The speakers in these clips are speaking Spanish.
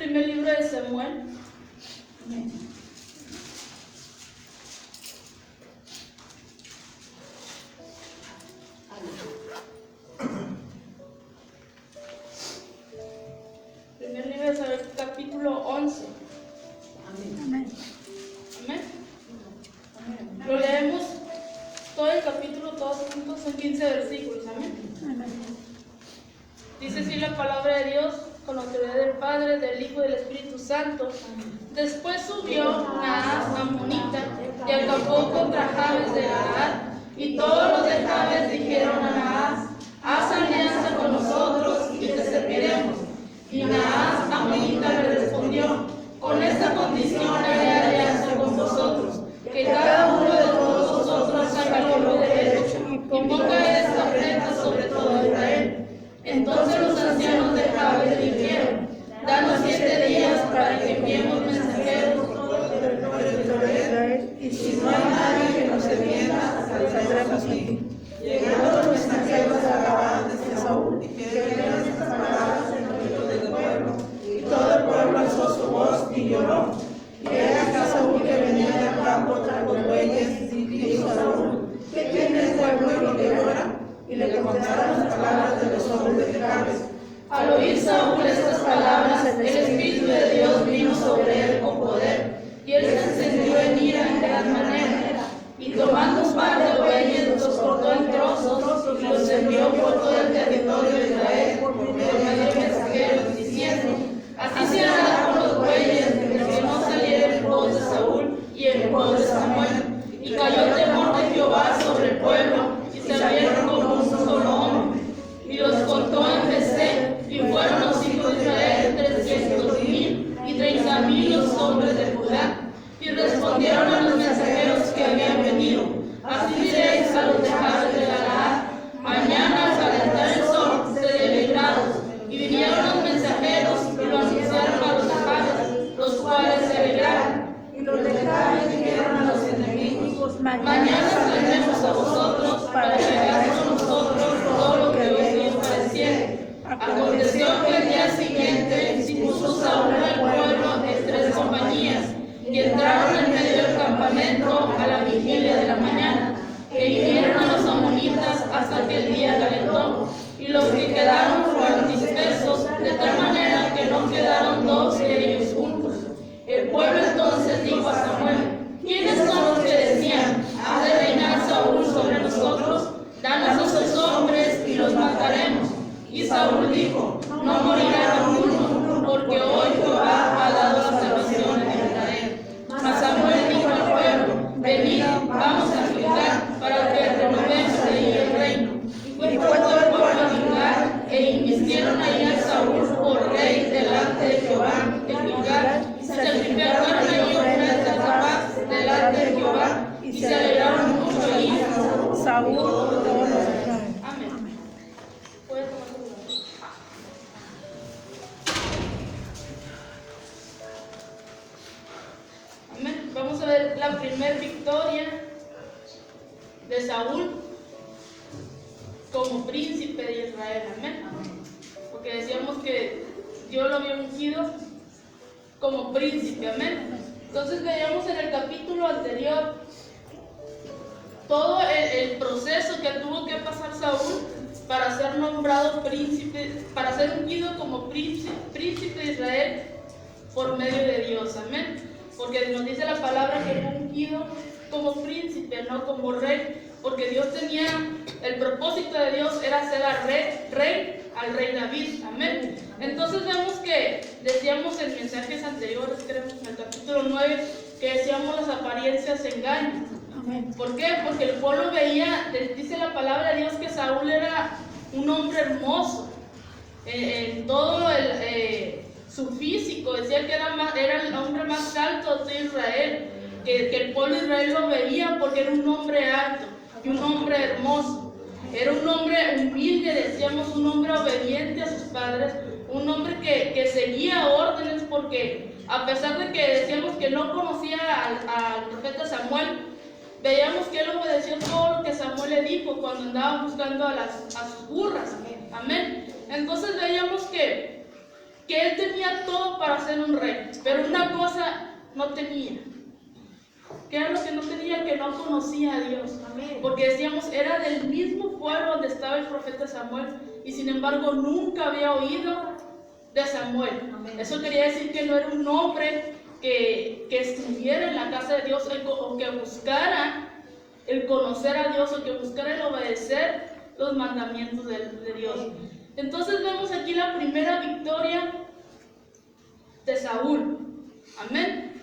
primer libro de Samuel. Amén. Primer libro de Samuel, capítulo 11. Amén. Amén. Lo leemos todo el capítulo, todos juntos, son 15 versículos. Amén. Amén. Dice así la palabra de Dios, con autoridad del Padre, del Hijo y del Espíritu Santo. Después subió Naas Amonita y acampó contra Jabes de Galaad, y todos los de Jabes dijeron a Naas: haz alianza con nosotros y te serviremos. Y Naas Amonita le respondió: con esta condición haré alianza con vosotros, que cada uno de todos vosotros haga lo que derecho y ponga esta afrenta sobre todo Israel. Entonces los ancianos de Jabes dijeron: danos 7 días para que enviemos mensajeros por todo el territorio de Israel, y si no hay nadie que nos defienda, saldremos aquí. Llegaron los mensajeros de Gabaa desde Saúl, dijeron estas palabras en oído del pueblo, y todo el pueblo alzó su voz y lloró. Y era que Saúl, que venía del campo tras los bueyes, y dijo a Saúl: ¿qué tiene el pueblo y lo que llora? Y le contaron las palabras de los hombres de Jabes. Al oír Saúl estas palabras, el Espíritu de Dios vino sobre él con poder, y él se encendió en ira en gran manera, y tomando un par de bueyes los cortó en trozos y los envió por todo el territorio de Israel por medio de mensajeros, diciendo: así se hará con los bueyes, que no saliera en pos de Saúl y en pos de Samuel. Y cayó temor de Jehová sobre el pueblo, y salieron como un solo hombre, y los contó en Besé, y fueron los hijos de Israel 300,000, y 30,000 los hombres de Judá. Y respondieron a los mensajeros que habían venido: así diréis a los de Jabes de Galaad: mañana al calentar el sol seréis librados. Y vinieron los mensajeros y lo anunciaron a los de Jabes, los cuales se alegraron. Y los de Jabes dijeron a los enemigos: Mañana saldremos a vosotros para que hagáis con nosotros todo lo que hoy os pareciere. Aconteció que el día siguiente dispuso Saúl al pueblo en 3 compañías, y entraron en medio del campamento a la vigilia de la mañana, e hirieron a los amonitas hasta que el día calentó. Y los que quedaron fueron dispersos, de tal manera que no quedaron 2 de ellos juntos. El pueblo entonces dijo a Samuel: ¿quiénes son los que decían: ha de reinar Saúl sobre nosotros? Danos esos hombres y los mataremos. Y Saúl dijo: no morirá ninguno, porque hoy Jehová ha dado la salvación a Israel. Mas Samuel dijo al pueblo: venid, vamos a Gilgal, para que renovemos ahí el reino. Y fue todo el pueblo a Gilgal, e invistieron ahí a Saúl por rey delante de Jehová en Gilgal, y sacrificaron allí ofrendas de paz delante de Jehová, y se alegraron mucho allí Saúl, todos los de Jabes. Amén. Puede tomar su lugar. Amén. Vamos a ver la primera victoria de Saúl como príncipe de Israel. Amén. Porque decíamos que Dios lo había ungido como príncipe. Amén. Entonces veíamos en el capítulo anterior todo el proceso que tuvo que pasar Saúl para ser nombrado príncipe, para ser ungido como príncipe de Israel por medio de Dios. Amén. Porque nos dice la palabra que fue ungido como príncipe, no como rey, porque Dios tenía, el propósito de Dios era hacer al rey David. Amén. Entonces vemos que decíamos en mensajes anteriores, creemos en el capítulo 9, que decíamos las apariencias engañan. ¿Por qué? Porque el pueblo veía, dice la palabra de Dios, que Saúl era un hombre hermoso en todo su físico. Decía que era el hombre más alto de Israel, que el pueblo de Israel lo veía porque era un hombre alto y un hombre hermoso. Era un hombre humilde, decíamos, un hombre obediente a sus padres, un hombre que seguía órdenes, porque a pesar de que decíamos que no conocía al profeta Samuel, veíamos que él obedeció todo lo que Samuel le dijo cuando andaba buscando a sus burras. Amén. Entonces veíamos que que él tenía todo para ser un rey, pero una cosa no tenía. ¿Qué era lo que no tenía? Que no conocía a Dios. Porque decíamos, era del mismo pueblo donde estaba el profeta Samuel, y sin embargo nunca había oído de Samuel. Eso quería decir que no era un hombre que estuviera en la casa de Dios, o que buscara el conocer a Dios, o que buscara el obedecer los mandamientos de Dios. Entonces vemos aquí la primera victoria de Saúl. Amén.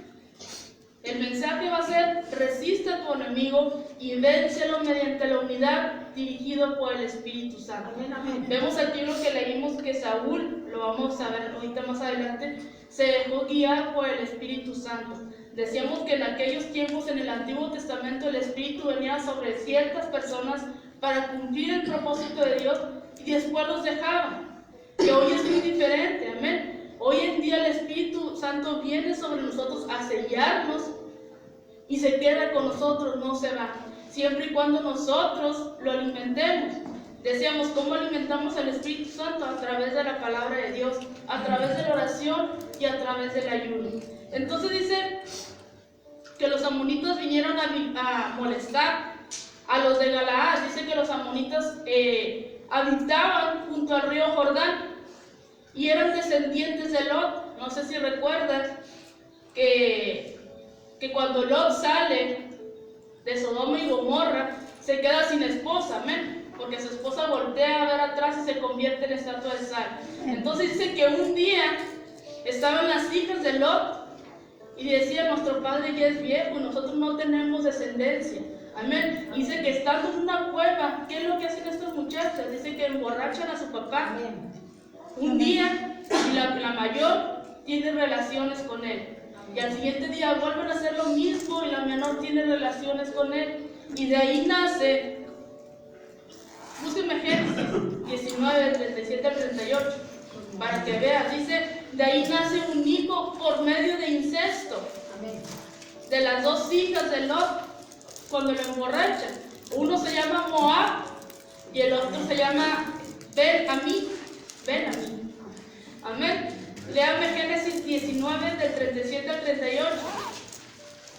El mensaje va a ser: resiste a tu enemigo y vénselo mediante la unidad dirigido por el Espíritu Santo. Amén, amén. Vemos aquí lo que leímos, que Saúl, lo vamos a ver ahorita más adelante, se dejó guiar por el Espíritu Santo. Decíamos que en aquellos tiempos, en el Antiguo Testamento, el Espíritu venía sobre ciertas personas para cumplir el propósito de Dios y después los dejaba. Que hoy es muy diferente, amén. Hoy en día el Espíritu Santo viene sobre nosotros a sellarnos y se queda con nosotros, no se va, siempre y cuando nosotros lo alimentemos. Decíamos, ¿cómo alimentamos al Espíritu Santo? A través de la palabra de Dios, a través de la oración y a través del ayuno. Entonces dice que los amonitas vinieron a molestar a los de Galaad. Dice que los amonitas habitaban junto al río Jordán y eran descendientes de Lot. No sé si recuerdas que cuando Lot sale de Sodoma y Gomorra, se queda sin esposa, amén, porque su esposa voltea a ver atrás y se convierte en estatua de sal. Entonces dice que un día estaban las hijas de Lot y decía: nuestro padre ya es viejo y nosotros no tenemos descendencia. Amén. Dice que estando en una cueva, ¿qué es lo que hacen estas muchachas? Dice que emborrachan a su papá. Amén. Un día, y la mayor tiene relaciones con él. Y al siguiente día vuelven a hacer lo mismo y la menor tiene relaciones con él. Y de ahí nace, búsqueme Génesis 19, 37 al 38, para que veas. Dice, de ahí nace un hijo por medio de incesto. Amén. De las dos hijas de Lot, cuando lo emborrachan. Uno se llama Moab y el otro se llama Ben-Amí. Amén. Léame Génesis 19, del 37 al 38.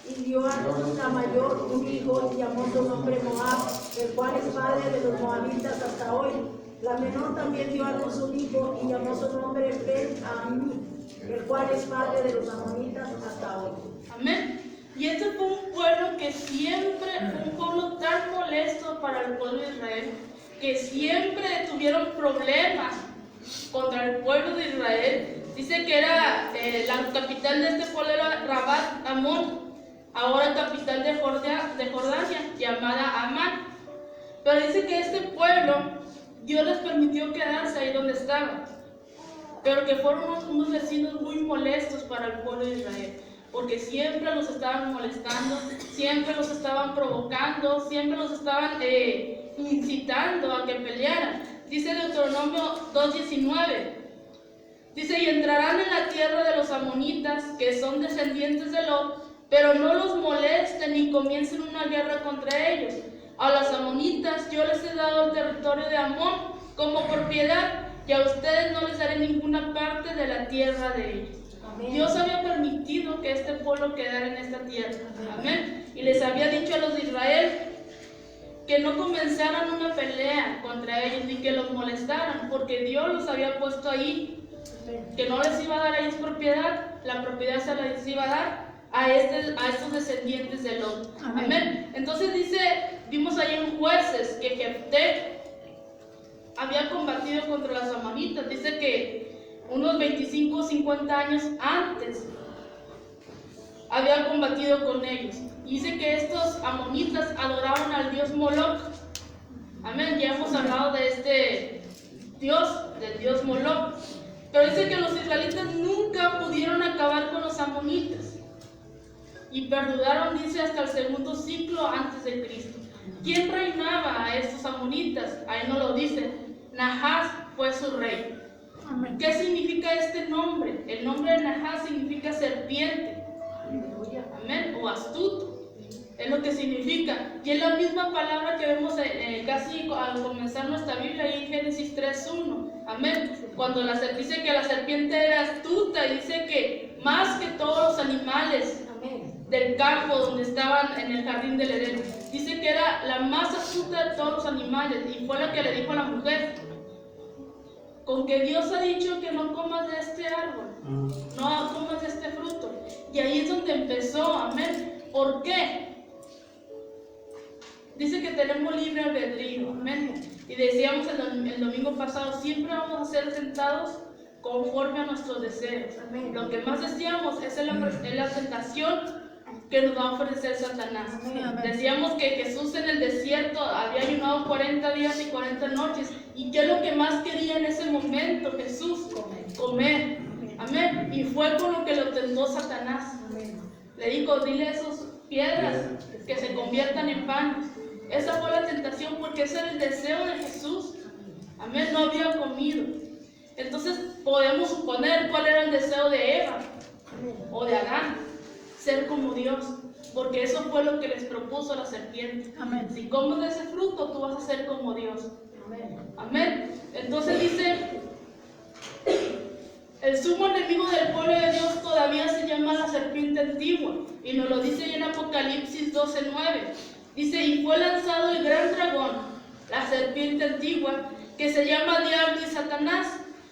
Y dio a la mayor un hijo y llamó su nombre Moab, el cual es padre de los moabitas hasta hoy. La menor también dio a luz un hijo y llamó su nombre Ben-Amí, el cual es padre de los amonitas hasta hoy. Amén. Y este fue un pueblo que siempre, fue un pueblo tan molesto para el pueblo de Israel, que siempre tuvieron problemas contra el pueblo de Israel. Dice que era la capital de este pueblo era Rabat Amón, ahora capital de Jordania, llamada Amán. Pero dice que este pueblo, Dios les permitió quedarse ahí donde estaban, pero que fueron unos vecinos muy molestos para el pueblo de Israel, porque siempre los estaban molestando, siempre los estaban provocando, siempre los estaban incitando a que pelearan. Dice Deuteronomio 2:19, dice: y entrarán en la tierra de los amonitas, que son descendientes de Lot, pero no los molesten ni comiencen una guerra contra ellos. A los amonitas yo les he dado el territorio de Amón como propiedad, y a ustedes no les daré ninguna parte de la tierra de ellos. Amén. Dios había permitido que este pueblo quedara en esta tierra. Amén. Y les había dicho a los de Israel que no comenzaran una pelea contra ellos ni que los molestaran, porque Dios los había puesto ahí, que no les iba a dar a ellos propiedad, la propiedad se les iba a dar a estos descendientes de Lot. Amén. Amén. Entonces dice, vimos ahí en Jueces que Jefté había combatido contra los amonitas. Dice que unos 25 o 50 años antes había combatido con ellos. Dice que estos amonitas adoraban al dios Moloch. Amén. Ya hemos hablado de este dios, del dios Moloch. Pero dice que los israelitas nunca pudieron acabar con los amonitas. Y perduraron, dice, hasta el segundo siglo antes de Cristo. ¿Quién reinaba a estos amonitas? Ahí no lo dice. Nahás fue su rey. Amén. ¿Qué significa este nombre? El nombre de Nahás significa serpiente. Amén. O astuto. Es lo que significa. Y es la misma palabra que vemos casi al comenzar nuestra Biblia, ahí en Génesis 3:1. Amén. Cuando dice que la serpiente era astuta y dice que más que todos los animales del campo donde estaban en el jardín del Edén, dice que era la más astuta de todos los animales y fue la que le dijo a la mujer: con que Dios ha dicho que no comas de este árbol, no comas de este fruto. Y ahí es donde empezó, amén. ¿Por qué? Dice que tenemos libre albedrío, amén. Y decíamos el domingo pasado, siempre vamos a ser tentados conforme a nuestros deseos. Amén. Lo que más decíamos es la tentación que nos va a ofrecer Satanás. Amén. Decíamos que Jesús en el desierto había ayunado 40 días y 40 noches. ¿Y qué es lo que más quería en ese momento Jesús? Comer. Amén. Y fue con lo que lo tentó Satanás. Amén. Le dijo: dile a esas piedras que se conviertan en pan. Esa fue la tentación, porque ese era el deseo de Jesús. Amén. No había comido. Entonces podemos suponer cuál era el deseo de Eva o de Adán: ser como Dios, porque eso fue lo que les propuso la serpiente. Amén. Si comes de ese fruto, tú vas a ser como Dios. Amén. Amén. Entonces dice: el sumo enemigo del pueblo de Dios todavía se llama la serpiente antigua, y nos lo dice en Apocalipsis 12:9. Dice: y fue lanzado el gran dragón, la serpiente antigua, que se llama Diablo y Satanás,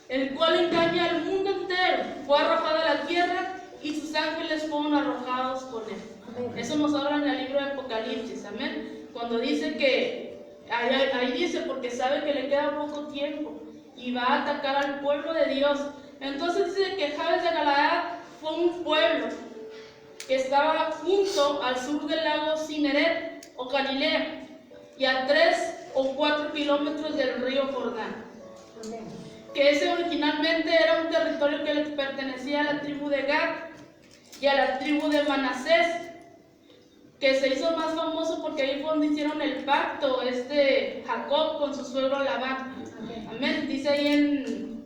el cual engaña al mundo entero. Fue arrojado a la tierra y sus ángeles fueron arrojados con él. Amén. Eso nos habla en el libro de Apocalipsis. Amén. Cuando dice que, ahí dice, porque sabe que le queda poco tiempo y va a atacar al pueblo de Dios. Entonces dice que Jabes de Galaad fue un pueblo que estaba junto al sur del lago Cineret o Galilea, y a 3 o 4 kilómetros del río Jordán. Amén. Que ese originalmente era un territorio que le pertenecía a la tribu de Gad y a la tribu de Manasés, que se hizo más famoso porque ahí fue donde hicieron el pacto Jacob con su suegro Labán. Amén. Dice ahí en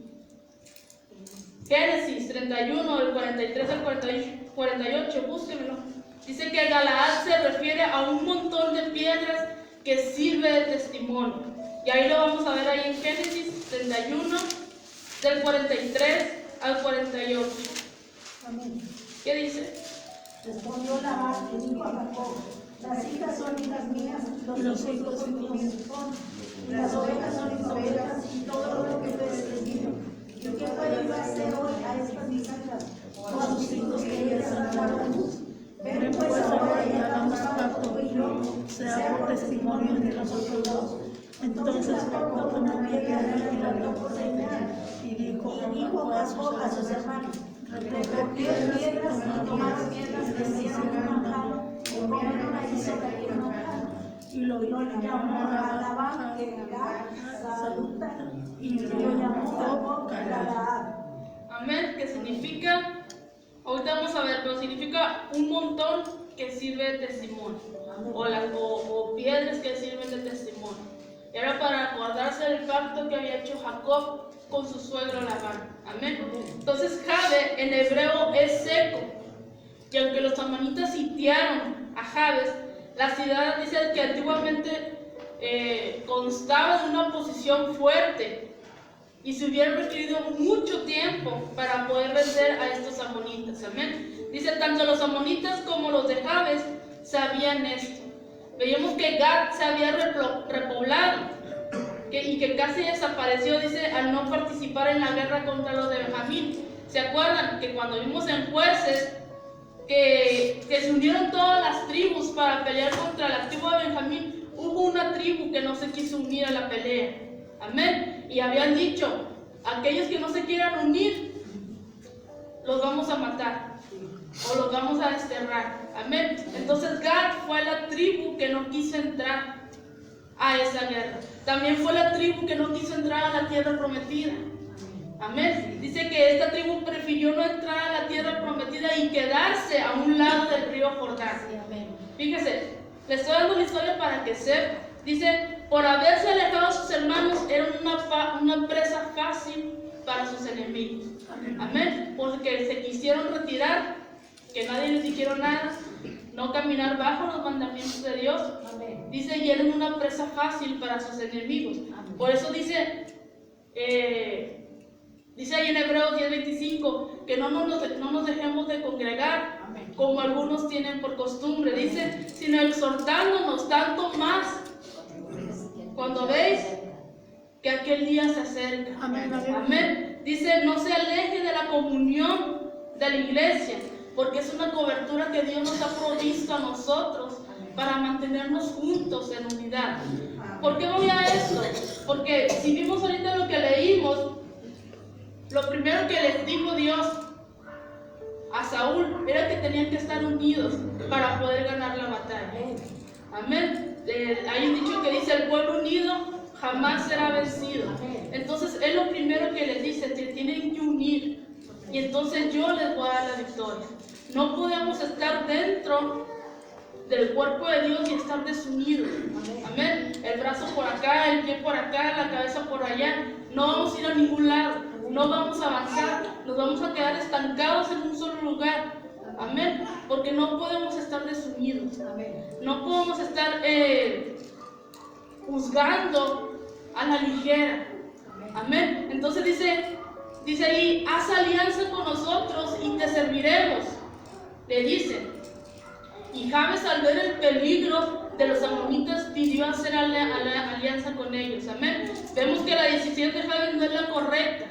Génesis 31, del 43 al 48, búsquenlo. Dice que Galaad se refiere a un montón de piedras que sirve de testimonio. Y ahí lo vamos a ver ahí en Génesis 31, del 43 al 48. Amén. ¿Qué dice? Respondió Labán y dijo a Jacob: las hijas son hijas mías, los hijos son míos, y las ovejas son mis ovejas, y todo lo que ustedes les digo. ¿Y qué puedo yo hacer hoy a estas mis hijas o a sus hijos que ellas han dado a luz? Ven pues ahora y hagamos pacto tú y yo, sea por testimonio entre nosotros dos. Entonces Jacob tomó piedra y la dio por señal, y dijo Jacob a sus hermanos: recogieron piedras y tomaron piedras que hicieron un manjar, y comieron ahí sobre aquel manjar. Y lo llamó a Labán que era Saluta, y lo llamó Jacob Galaad. Amén, que significa, ahorita vamos a ver, pero significa un montón que sirve de testimonio, o piedras que sirven de testimonio. Era para acordarse del pacto que había hecho Jacob con su suegro Labán. Amén. Entonces Jabes en hebreo es seco, y aunque los amonitas sitiaron a Jabes, la ciudad dice que antiguamente constaba de una posición fuerte y se hubiera requerido mucho tiempo para poder vencer a estos amonitas. Amén. Dice: tanto los amonitas como los de Jabes sabían esto. Veíamos que Gad se había repoblado y que casi desapareció, dice, al no participar en la guerra contra los de Benjamín. ¿Se acuerdan que cuando vimos en Jueces que se unieron todas las tribus para pelear contra la tribu de Benjamín? Hubo una tribu que no se quiso unir a la pelea. Amén. Y habían dicho: aquellos que no se quieran unir, los vamos a matar o los vamos a desterrar. Amén. Entonces Gad fue la tribu que no quiso entrar a esa guerra. También fue la tribu que no quiso entrar a la tierra prometida. Amén. Dice que esta tribu prefirió no entrar a la tierra prometida y quedarse a un lado del río Jordán. Fíjese, les estoy dando la historia para que sepan. Dice: por haberse alejado a sus hermanos, eran una presa fácil para sus enemigos. Amén. Porque se quisieron retirar, que nadie les dijeron nada, no caminar bajo los mandamientos de Dios. Amén. Dice, y eran una presa fácil para sus enemigos. Amén. Por eso dice ahí en Hebreos 10:25, que no nos dejemos de congregar, Amén. como algunos tienen por costumbre. Dice, sino exhortándonos tanto más cuando veis que aquel día se acerca. Amén. Amén. Dice, no se aleje de la comunión de la iglesia, porque es una cobertura que Dios nos ha provisto a nosotros para mantenernos juntos en unidad. ¿Por qué voy a esto? Porque si vimos ahorita lo que leímos, lo primero que les dijo Dios a Saúl era que tenían que estar unidos para poder ganar la batalla. Amén. Hay un dicho que dice, el pueblo unido jamás será vencido. Entonces es lo primero que les dice, te tienen que unir y entonces yo les voy a dar la victoria. No podemos estar dentro del cuerpo de Dios y estar desunidos. Amén. El brazo por acá, el pie por acá, la cabeza por allá. No vamos a ir a ningún lado, no vamos a avanzar, nos vamos a quedar estancados en un solo lugar. Amén. Porque no podemos estar desunidos. No podemos estar juzgando a la ligera. Amén. Entonces dice ahí, haz alianza con nosotros y te serviremos. Le dice. Y Jabes, al ver el peligro de los amonitas, pidió hacer alianza con ellos. Amén. Vemos que la decisión de Jabes no es la correcta.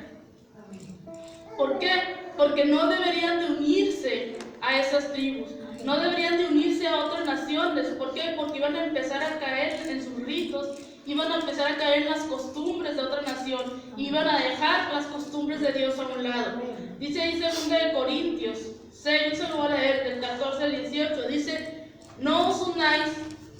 ¿Por qué? Porque no deberían de unirse a esas tribus. No deberían de unirse a otras naciones. ¿Por qué? Porque iban a empezar a caer en sus ritos, iban a empezar a caer en las costumbres de otra nación, iban a dejar las costumbres de Dios a un lado. Dice ahí 2 Corintios 6, yo se lo voy a leer del 14 al 18, dice, no os unáis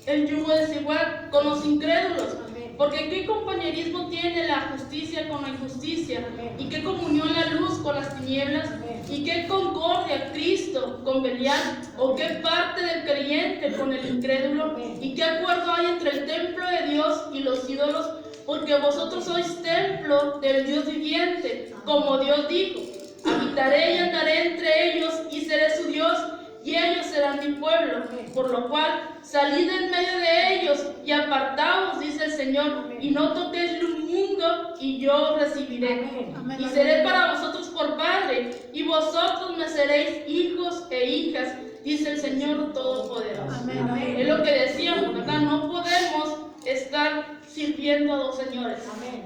en yugo desigual con los incrédulos, porque qué compañerismo tiene la justicia con la injusticia, y qué comunión la luz con las tinieblas, y qué concordia Cristo con Belial, o qué parte del creyente con el incrédulo, y qué acuerdo hay entre el templo de Dios y los ídolos, porque vosotros sois templo del Dios viviente, como Dios dijo, habitaré y andaré entre ellos y seré su Dios, y ellos serán mi pueblo, por lo cual salid en medio de ellos y apartaos, dice el Señor, y no toquéis lo inmundo, y yo os recibiré. Y seré para vosotros por padre, y vosotros me seréis hijos e hijas, dice el Señor Todopoderoso. Es lo que decíamos, ¿verdad? No podemos estar sirviendo a dos señores.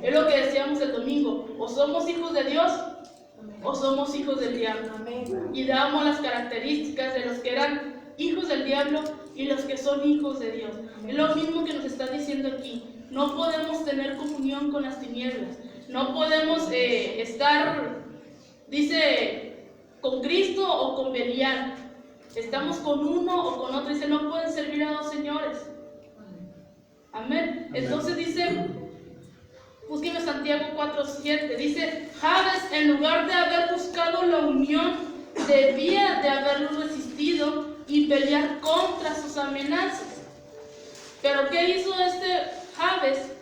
Es lo que decíamos el domingo, o somos hijos de Dios o somos hijos del diablo. Y damos las características de los que eran hijos del diablo y los que son hijos de Dios. Es lo mismo que nos está diciendo aquí. No podemos tener comunión con las tinieblas. No podemos estar, dice, con Cristo o con Belial. Estamos con uno o con otro. Dice, no pueden servir a dos señores. Amén. Entonces dice, búsqueme Santiago 4:7. Dice, Jabes, en lugar de haber buscado la unión, debía de haberlo resistido y pelear contra sus amenazas. Pero ¿qué hizo Jabes?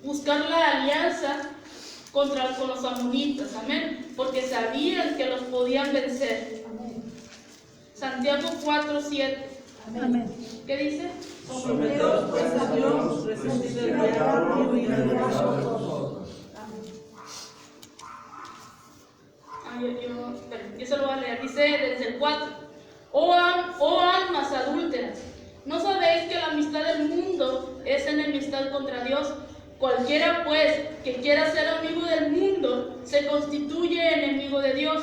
Buscar la alianza con los amonitas. Amén. Porque sabían que los podían vencer. Santiago 4:7. Amén. ¿Qué dice? Someteos pues a Dios, resistid al diablo y huirá de vosotros. Yo se lo voy a leer. Dice desde el 4. Oh almas adúlteras, ¿no sabéis que la amistad del mundo es enemistad contra Dios? Cualquiera pues que quiera ser amigo del mundo se constituye enemigo de Dios.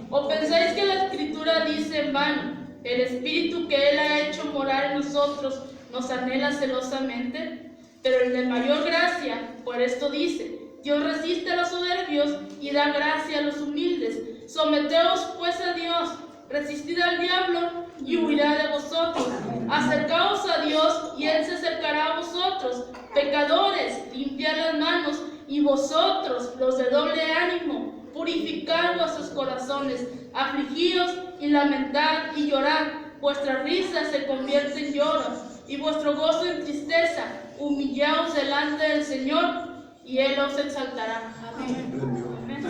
¿O pensáis que la Escritura dice en vano, el Espíritu que Él ha hecho morar en nosotros nos anhela celosamente? Pero el de mayor gracia, por esto dice, Dios resiste a los soberbios y da gracia a los humildes. Someteos pues a Dios, resistid al diablo y huirá de vosotros. Acercaos a Dios y Él se acercará a vosotros. Pecadores, limpiad las manos, y vosotros, los de doble ánimo, purificad vuestros corazones. Afligíos y lamentad y llorad. Vuestra risa se convierte en lloro y vuestro gozo en tristeza. Humillaos delante del Señor y Él os exaltará. Amén. Amén.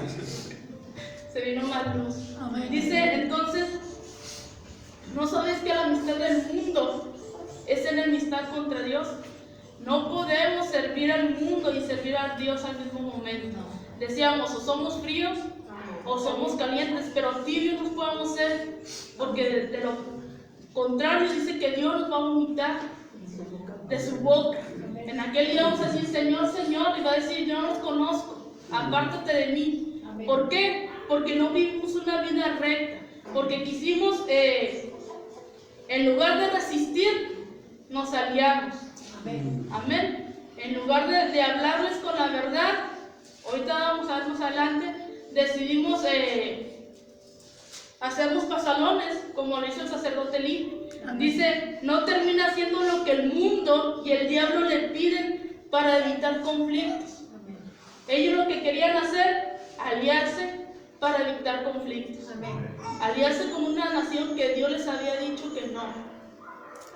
Se vino más luz. Dice entonces, ¿no sabéis que la amistad del podemos servir al mundo y servir a Dios al mismo momento. Decíamos, o somos fríos o somos calientes, pero tibios no podemos ser, porque de lo contrario dice que Dios nos va a vomitar de su boca. En aquel día vamos a decir, Señor, Señor, y va a decir, yo no los conozco, apártate de mí. ¿Por qué? Porque no vivimos una vida recta, porque quisimos, en lugar de resistir, nos aliamos. Amén. En lugar de hablarles con la verdad, ahorita vamos a ver más adelante, decidimos hacernos pasalones, como lo hizo el sacerdote Lee. Dice, no termina haciendo lo que el mundo y el diablo le piden para evitar conflictos. Ellos lo que querían hacer, aliarse para evitar conflictos. Aliarse con una nación que Dios les había dicho que no.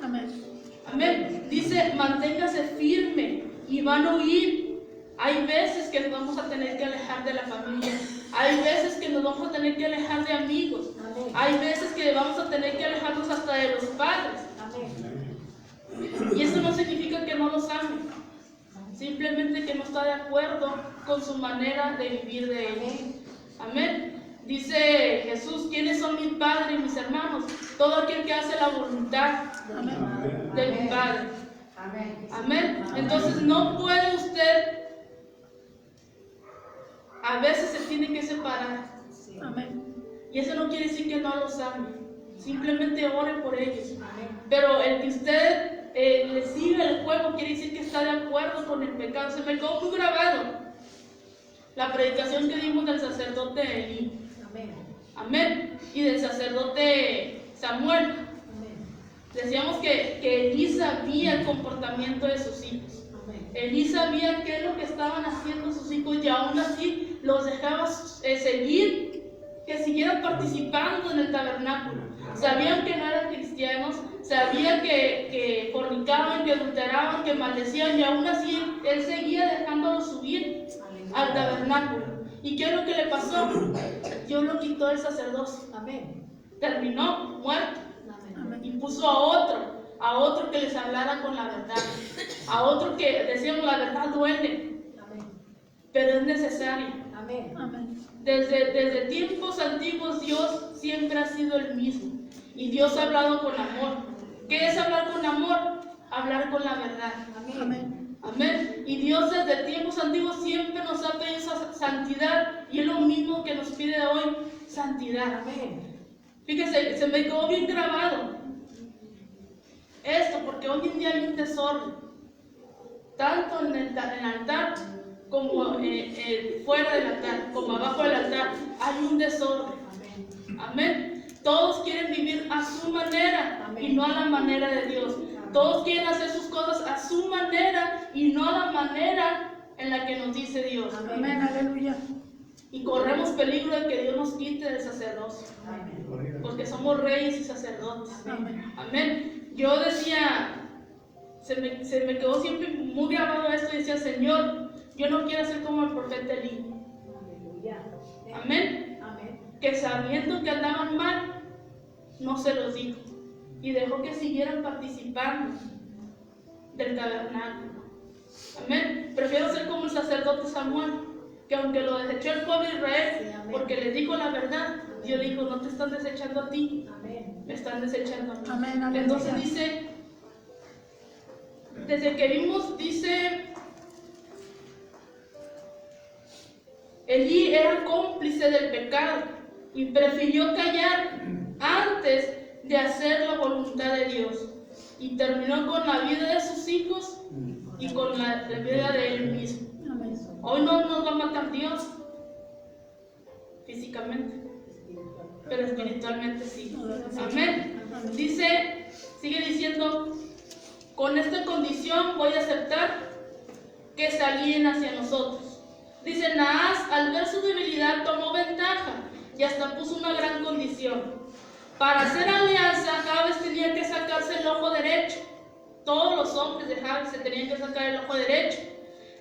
Amén. Dice, manténgase firme y van a huir. Hay veces que nos vamos a tener que alejar de la familia. Hay veces que nos vamos a tener que alejar de amigos. Hay veces que vamos a tener que alejarnos hasta de los padres. Y eso no significa que no los ame. Simplemente que no está de acuerdo con su manera de vivir de ellos. Amén. Dice Jesús, ¿quiénes son mis padres y mis hermanos? Todo aquel que hace la voluntad de mi Padre. Amén. Entonces no puede usted, a veces se tiene que separar. Y eso no quiere decir que no los ame. Simplemente ore por ellos. Pero el que usted le siga el juego quiere decir que está de acuerdo con el pecado. Se me quedó muy grabado la predicación que dimos del sacerdote Elí. Amén. Y del sacerdote Samuel. Decíamos que Elí sabía el comportamiento de sus hijos. Elí sabía qué es lo que estaban haciendo sus hijos y aún así los dejaba seguir, que siguieran participando en el tabernáculo. Sabían que no eran cristianos, sabían que fornicaban, que adulteraban, que maldecían, y aún así él seguía dejándolos subir al tabernáculo. ¿Y qué es lo que le pasó? Dios lo quitó del sacerdocio. Terminó muerto. Y puso a otro que les hablara con la verdad, a otro que decíamos la verdad duele, pero es necesaria. Desde tiempos antiguos Dios siempre ha sido el mismo y Dios ha hablado con amor. ¿Qué es hablar con amor? Hablar con la verdad. Amén. Y Dios desde tiempos antiguos siempre nos ha pedido esa santidad y es lo mismo que nos pide hoy, santidad. Fíjese, se me quedó bien grabado esto, porque hoy en día hay un desorden, tanto en el altar como fuera del altar, como abajo del altar, hay un desorden. Amén. Todos quieren vivir a su manera y no a la manera de Dios. Todos quieren hacer sus cosas a su manera y no a la manera en la que nos dice Dios. Amén, aleluya. Y corremos peligro de que Dios nos quite del sacerdocio, porque somos reyes y sacerdotes. Amén. Yo decía, se me quedó siempre muy grabado esto, y decía, Señor, yo no quiero ser como el profeta Elí. Amén. Que sabiendo que andaban mal, no se los dijo y dejó que siguieran participando del tabernáculo. Amén. Prefiero ser como el sacerdote Samuel, que aunque lo desechó el pueblo de Israel, porque les dijo la verdad, Dios le dijo, no te están desechando a ti, me están desechando a mí. Entonces dice, desde que vimos, dice, Elí era cómplice del pecado y prefirió callar antes de hacer la voluntad de Dios, y terminó con la vida de sus hijos y con la vida de él mismo. Hoy no nos va a matar Dios físicamente, pero espiritualmente sí. Amén. Dice, sigue diciendo, con esta condición voy a aceptar que se alíen hacia nosotros. Dice, Naas, al ver su debilidad, tomó ventaja y hasta puso una gran condición. Para hacer alianza, Jabes tenía que sacarse el ojo derecho. Todos los hombres de Jabes se tenían que sacar el ojo derecho,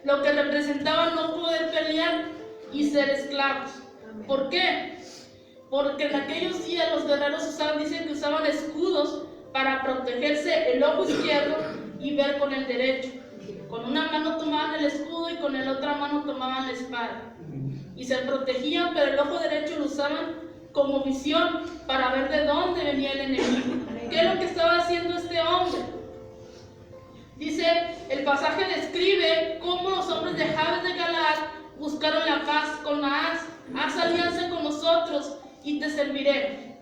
lo que representaba no poder pelear y ser esclavos. ¿Por qué? Porque en aquellos días los guerreros dicen que usaban escudos para protegerse el ojo izquierdo y ver con el derecho. Con una mano tomaban el escudo y con la otra mano tomaban la espada. Y se protegían, pero el ojo derecho lo usaban como visión para ver de dónde venía el enemigo. ¿Qué es lo que estaba haciendo este hombre? Dice, el pasaje describe cómo los hombres de Jabes de Galaad buscaron la paz con Naas. Haz alianza con nosotros y te serviré.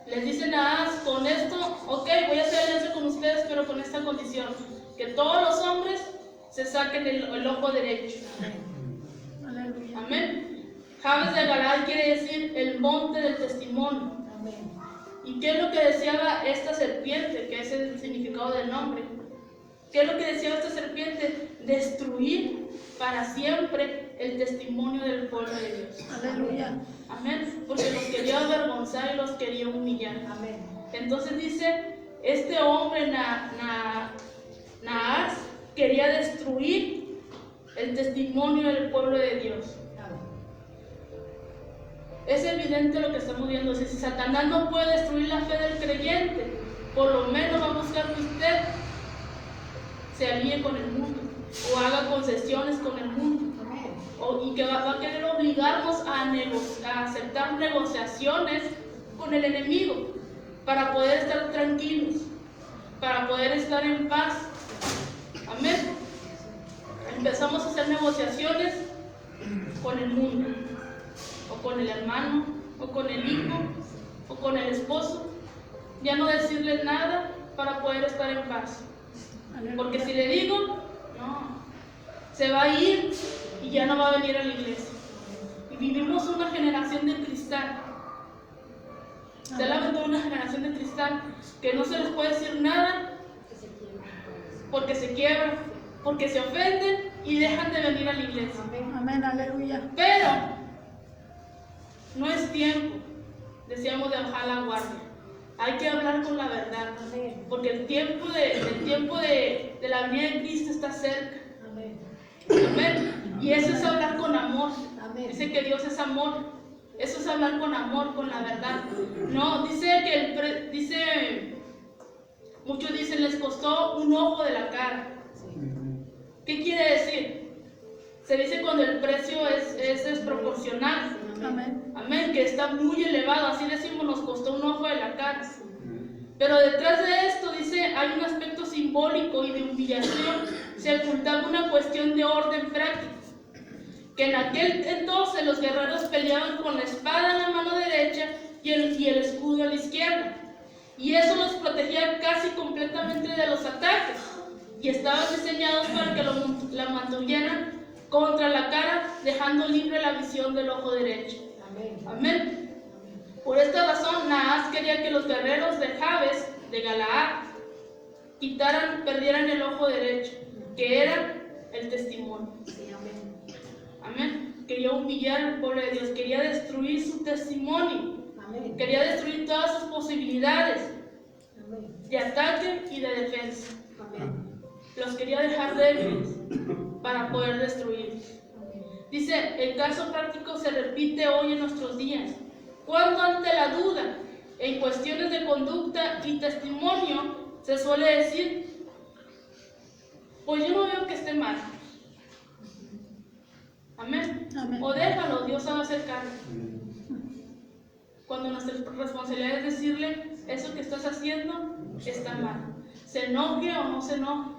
Les dice Naas, con esto, ok, voy a hacer alianza con ustedes, pero con esta condición, que todos los hombres se saquen el ojo derecho. Amén. Jabes de Galaad quiere decir el monte del testimonio. ¿Y qué es lo que deseaba esta serpiente? Que ese es el significado del nombre. ¿Qué es lo que deseaba esta serpiente? Destruir para siempre el testimonio del pueblo de Dios. Aleluya. Amén. Porque los quería avergonzar y los quería humillar. Amén. Entonces dice, este hombre Naas quería destruir el testimonio del pueblo de Dios. Es evidente lo que estamos viendo. Si Satanás no puede destruir la fe del creyente, por lo menos va a buscar que usted se alíe con el mundo o haga concesiones con el mundo. Y que va a querer obligarnos a aceptar negociaciones con el enemigo para poder estar tranquilos, para poder estar en paz. Amén. Empezamos a hacer negociaciones con el mundo, o con el hermano, o con el hijo, o con el esposo. Ya no decirle nada para poder estar en paz. Porque si le digo, no, se va a ir y ya no va a venir a la iglesia. Y vivimos una generación de cristal. Se la aventó una generación de cristal que no se les puede decir nada porque se quiebran, porque se ofenden y dejan de venir a la iglesia. Amén, aleluya. Pero no es tiempo, decíamos, de bajar la guardia. Hay que hablar con la verdad, porque el tiempo de la venida de Cristo está cerca. Amén. Y eso es hablar con amor. Dice que Dios es amor. Eso es hablar con amor, con la verdad. No, dice muchos dicen, les costó un ojo de la cara. ¿Qué quiere decir? Se dice cuando el precio es desproporcional. Amén. Amén, que está muy elevado. Así decimos, nos costó un ojo de la cara. Pero detrás de esto, dice, hay un aspecto simbólico y de humillación. Se ocultaba una cuestión de orden práctico. Que en aquel entonces los guerreros peleaban con la espada en la mano derecha y el escudo a la izquierda. Y eso los protegía casi completamente de los ataques. Y estaban diseñados para que la mantuvieran contra la cara, dejando libre la visión del ojo derecho. Amén. Por esta razón, Naas quería que los guerreros de Jabes, de Galaad, perdieran el ojo derecho, que era el testimonio. Amén. Quería humillar al pueblo de Dios, quería destruir su testimonio. Amén. Quería destruir todas sus posibilidades. Amén. De ataque y de defensa. Amén. Los quería dejar débiles para poder destruirlos. Dice, el caso práctico se repite hoy en nuestros días. Cuando ante la duda en cuestiones de conducta y testimonio se suele decir, pues yo no veo que esté mal. Amén. Amén. O déjalo, Dios se va a hacer cargo. Cuando nuestra responsabilidad es decirle, eso que estás haciendo está mal. Se enoje o no se enoje.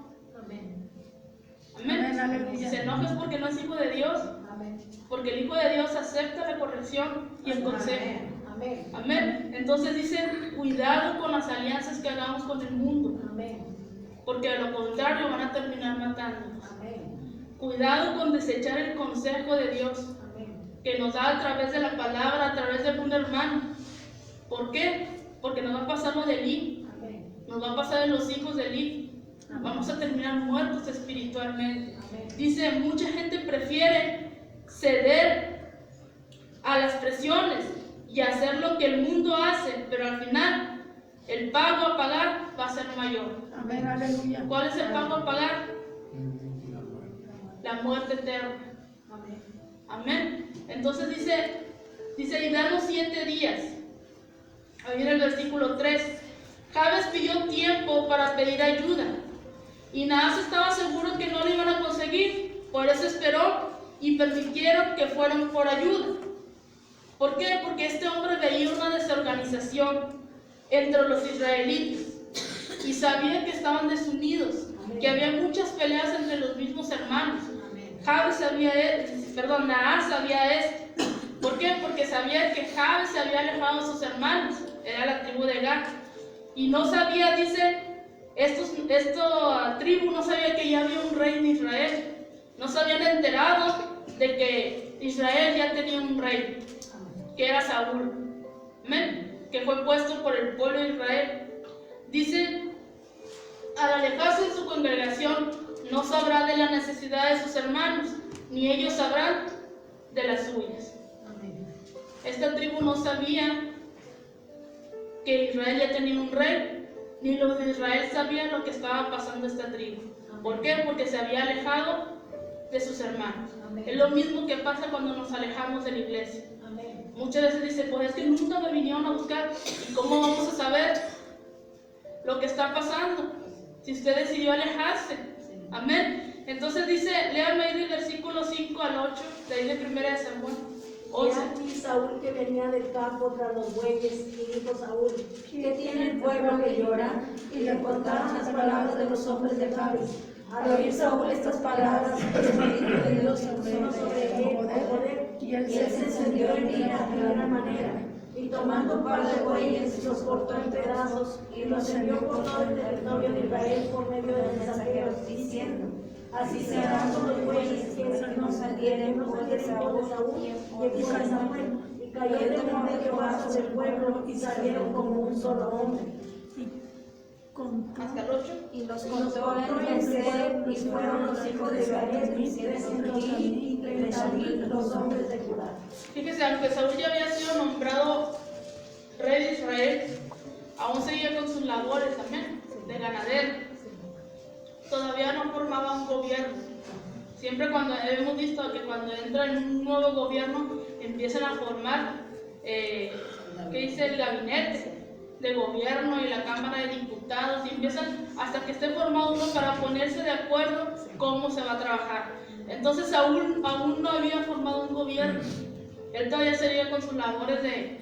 Amén. Amén. Amén. Si se enoja es porque no es hijo de Dios. Amén. Porque el hijo de Dios acepta la corrección y el consejo. Amén. Amén. Entonces dice, cuidado con las alianzas que hagamos con el mundo. Amén. Porque de lo contrario van a terminar matándonos. Amén. Cuidado con desechar el consejo de Dios. Amén. Que nos da a través de la palabra, a través de un hermano. ¿Por qué? Porque nos va a pasar lo de Eli. Nos va a pasar en los hijos de Eli. Vamos a terminar muertos espiritualmente. Amén. Dice, mucha gente prefiere ceder a las presiones y hacer lo que el mundo hace, pero al final el pago a pagar va a ser mayor. Amén, aleluya. ¿Cuál es el pago a pagar? La muerte eterna. Amén. Amén. Entonces dice, y danos 7 días. Ahí en el versículo 3. Jabes pidió tiempo para pedir ayuda. Y Naas estaba seguro que no lo iban a conseguir, por eso esperó y permitieron que fueran por ayuda. ¿Por qué? Porque este hombre veía una desorganización entre los israelitas y sabía que estaban desunidos, que había muchas peleas entre los mismos hermanos. Naas sabía esto. ¿Por qué? Porque sabía que Jabes se había alejado de sus hermanos, era la tribu de Gad, y no sabía, dice, esta tribu no sabía que ya había un rey en Israel, no se habían enterado de que Israel ya tenía un rey, que era Saúl, amén, que fue puesto por el pueblo de Israel. Dice, al alejarse de su congregación, no sabrá de la necesidad de sus hermanos, ni ellos sabrán de las suyas. Esta tribu no sabía que Israel ya tenía un rey, ni los de Israel sabían lo que estaba pasando a esta tribu. ¿Por qué? Porque se había alejado de sus hermanos. Es lo mismo que pasa cuando nos alejamos de la iglesia. Muchas veces dicen, pues es que nunca me vinieron a buscar. ¿Y cómo vamos a saber lo que está pasando si usted decidió alejarse? Amén. Entonces dice, léame ahí del versículo 5 al 8, de ahí de 1 de Samuel 11. Y aquí Saúl que venía del campo tras los bueyes, y dijo Saúl, ¿qué tiene el pueblo que llora? Y le contaron las palabras de los hombres de Jabes. Al oír Saúl estas palabras, el Espíritu de Dios se puso sobre él con poder, y él se encendió en ira de gran manera. Y tomando un par de bueyes, los cortó en pedazos, y los envió por todo el territorio de Israel por medio de mensajeros, diciendo, así se harán con los bueyes que no salieren por de Saúl, y aquí fue Samuel. Y cayó el temor de Jehová sobre el pueblo, y salieron como un solo hombre. Hasta el 8. Y los contó en Bezer, y fueron los hijos de Israel, y los hombres de Judá. Fíjese, aunque Saúl ya había sido nombrado rey de Israel, aún seguía con sus labores también, de ganadero. Todavía no formaba un gobierno. Siempre cuando hemos visto que cuando entra en un nuevo gobierno, empiezan a formar, ¿qué dice? El gabinete de gobierno y la Cámara de Diputados, y empiezan hasta que esté formado uno para ponerse de acuerdo cómo se va a trabajar. Entonces Saúl aún no había formado un gobierno. Él todavía seguía con sus labores de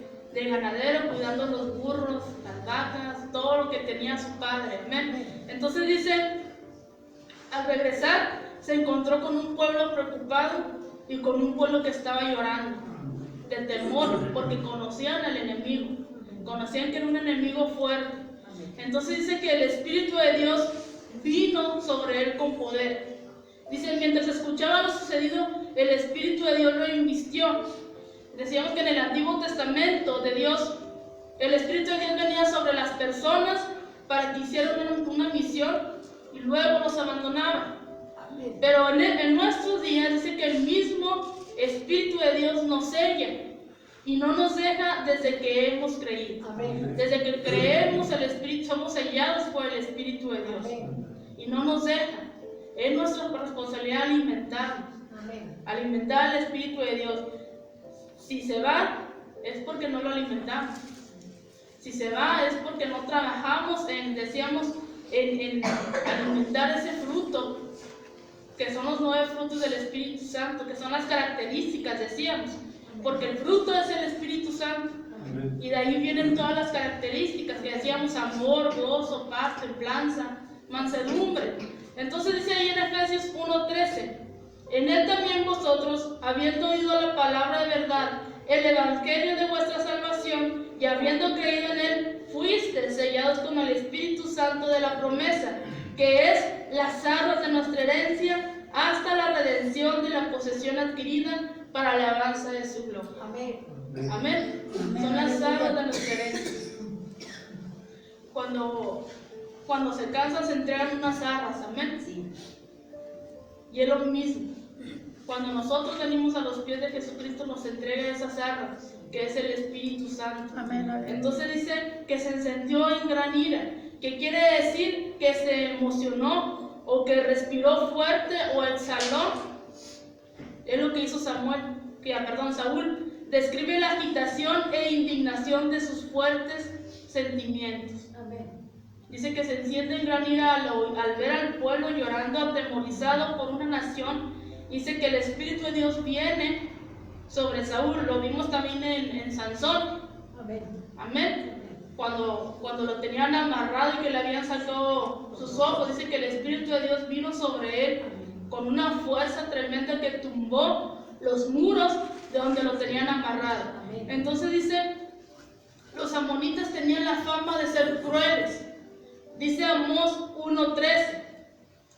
ganadero, cuidando los burros, las vacas, todo lo que tenía su padre. Amén. Entonces dice, al regresar se encontró con un pueblo preocupado y con un pueblo que estaba llorando de temor, porque conocían al enemigo, conocían que era un enemigo fuerte. Entonces dice que el Espíritu de Dios vino sobre él con poder. Dice, mientras escuchaba lo sucedido, el Espíritu de Dios lo invistió. Decíamos que en el Antiguo Testamento de Dios, el Espíritu de Dios venía sobre las personas para que hicieran una misión y luego los abandonaba. Pero en nuestros días dice que el mismo Espíritu de Dios nos sella y no nos deja desde que hemos creído. Desde que creemos el Espíritu, somos sellados por el Espíritu de Dios. Y no nos deja. Es nuestra responsabilidad alimentarnos. Alimentar el Espíritu de Dios. Si se va, es porque no lo alimentamos. Si se va, es porque no trabajamos en alimentar ese fruto, que son los 9 frutos del Espíritu Santo, que son las características, decíamos, porque el fruto es el Espíritu Santo. Y de ahí vienen todas las características que decíamos: amor, gozo, paz, templanza, mansedumbre. Entonces dice ahí en Efesios 1:13: en él también vosotros, habiendo oído la palabra de verdad, el evangelio de vuestra salvación, y habiendo creído en él, fuisteis sellados con el Espíritu Santo de la promesa, que es las arras de nuestra herencia, hasta la redención de la posesión adquirida para la alabanza de su gloria. Amén. Amén. Son las arras de nuestra herencia. Cuando se cansan, se entregan unas arras. Amén. Y es lo mismo. Cuando nosotros venimos a los pies de Jesucristo, nos entrega esas arras, que es el Espíritu Santo. Amén. Entonces dice que se encendió en gran ira, que quiere decir que se emocionó, o que respiró fuerte, o exhaló. Es lo que hizo Saúl. Describe la agitación e indignación de sus fuertes sentimientos. Amén. Dice que se enciende en gran ira al ver al pueblo llorando atemorizado por una nación. Dice que el Espíritu de Dios viene sobre Saúl. Lo vimos también en Sansón. Amén. Cuando lo tenían amarrado y que le habían sacado sus ojos, dice que el Espíritu de Dios vino sobre él con una fuerza tremenda que tumbó los muros de donde lo tenían amarrado. Entonces dice, los amonitas tenían la fama de ser crueles. Dice Amós 1:13,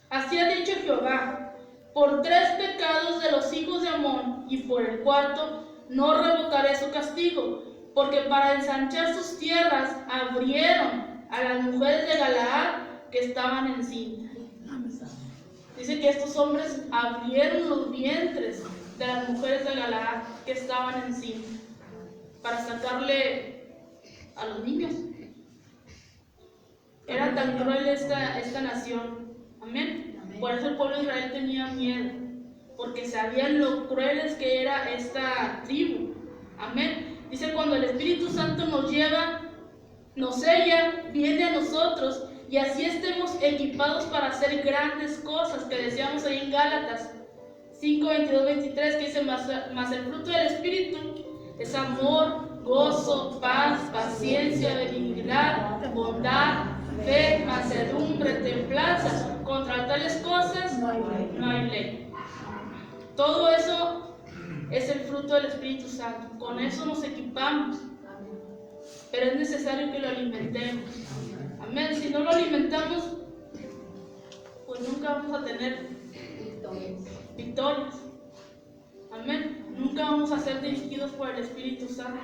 así ha dicho Jehová, por 3 pecados de los hijos de Amón y por el 4º no revocaré su castigo, porque para ensanchar sus tierras abrieron a las mujeres de Galaad que estaban encintas. Dice que estos hombres abrieron los vientres de las mujeres de Galaad que estaban encintas para sacarle a los niños. Era tan cruel esta nación. Amén. Por eso el pueblo de Israel tenía miedo, porque sabían lo crueles que era esta tribu. Amén. Dice, cuando el Espíritu Santo nos lleva, nos sella, viene a nosotros, y así estemos equipados para hacer grandes cosas, que decíamos ahí en Gálatas 5:22-23, que dice, mas el fruto del Espíritu es amor, gozo, paz, paciencia, benignidad, bondad, fe, mansedumbre, templanza. Contra tales cosas no hay ley. Todo eso es el fruto del Espíritu Santo. Con eso nos equipamos. Pero es necesario que lo alimentemos. Amén. Si no lo alimentamos, pues nunca vamos a tener victorias. Amén. Nunca vamos a ser dirigidos por el Espíritu Santo.